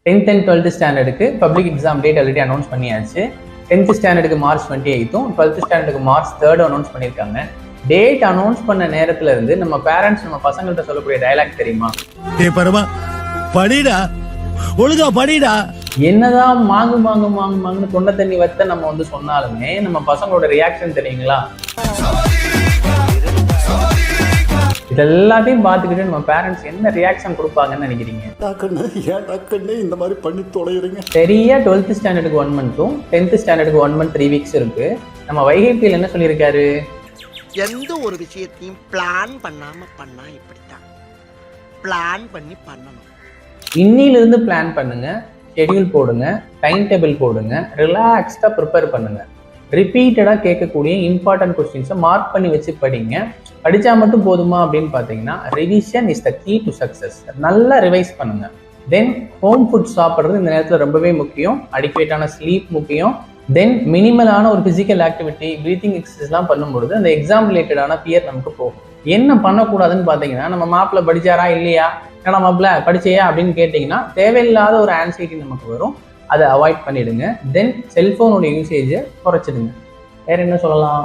10th and 12th ஸ்டாண்டர்டுக்கு public exam date already announce பண்ணியாச்சு. 10th ஸ்டாண்டர்டுக்கு March 28ம் 12th ஸ்டாண்டர்டுக்கு March 3rd அனௌன்ஸ் பண்ணியிருக்காங்க. டேட் அனௌன்ஸ் பண்ண நேரத்துல இருந்து நம்ம பேரண்ட்ஸ் நம்ம பசங்கள்கிட்ட சொல்லக்கூடிய டயலாக் தெரியுமா? படிடா ஒழுங்கா படிடா. என்னதான் மாங்கு தொண்டை தண்ணி வத்த நம்ம சொன்னாலுமே நம்ம பசங்களோட ரியாக்ஷன் தெரியுங்களா? இதெல்லாத்தையும் பார்த்துக்கிட்டு நம்ம பேரண்ட்ஸ் என்ன ரியாக்ஷன் கொடுப்பாங்கன்னு நினைக்கிறீங்க? இந்த மாதிரி பண்ணி தொலைறீங்க. சரியா 12th ஸ்டாண்டர்டுக்கு 1 மந்த்தும் 10th ஸ்டாண்டர்டுக்கு 1 மந்த் 3 வீக்ஸ் இருக்கு. நம்ம வைகைபியில் என்ன சொல்லியிருக்காரு? எந்த ஒரு விஷயத்தையும் பிளான் பண்ணாம பண்ணா இப்படித்தான். பிளான் பண்ணி பண்ணணும். இன்னிலிருந்து பிளான் பண்ணுங்க, ஷெட்யூல் போடுங்க, டைம் டேபிள் போடுங்க, ரிலாக்ஸ்டா ப்ரிப்பேர் பண்ணுங்க. ரிப்பீட்டடா கேட்கக்கூடிய இம்பார்ட்டன்ட் கொஸ்டின்ஸை மார்க் பண்ணி வச்சு படிங்க. படிச்சா மட்டும் போதுமா அப்படின்னு பார்த்தீங்கன்னா, revision is the key to success. நல்லா ரிவைஸ் பண்ணுங்க. தென் ஹோம் ஃபுட் சாப்பிட்றது இந்த நேரத்தில் ரொம்பவே முக்கியம். அடிக்குவேட்டான ஸ்லீப் முக்கியம். தென் மினிமலான ஒரு ஃபிசிக்கல் ஆக்டிவிட்டி, ப்ரீத்திங் எக்ஸசைஸ்லாம் பண்ணும்பொழுது அந்த எக்ஸாம் ரிலேட்டடான பியர் நமக்கு போகும். என்ன பண்ணக்கூடாதுன்னு பார்த்தீங்கன்னா, நம்ம மாப்பிள்ள படிச்சாரா இல்லையா, ஏன்னா மாப்பிள்ள படிச்சையா அப்படின்னு கேட்டிங்கன்னா தேவையில்லாத ஒரு ஆன்சைட்டி நமக்கு வரும். அதை அவாய்ட் பண்ணிடுங்க. தென் செல்ஃபோனோட யூசேஜை குறைச்சிடுங்க. வேற என்ன சொல்லலாம்?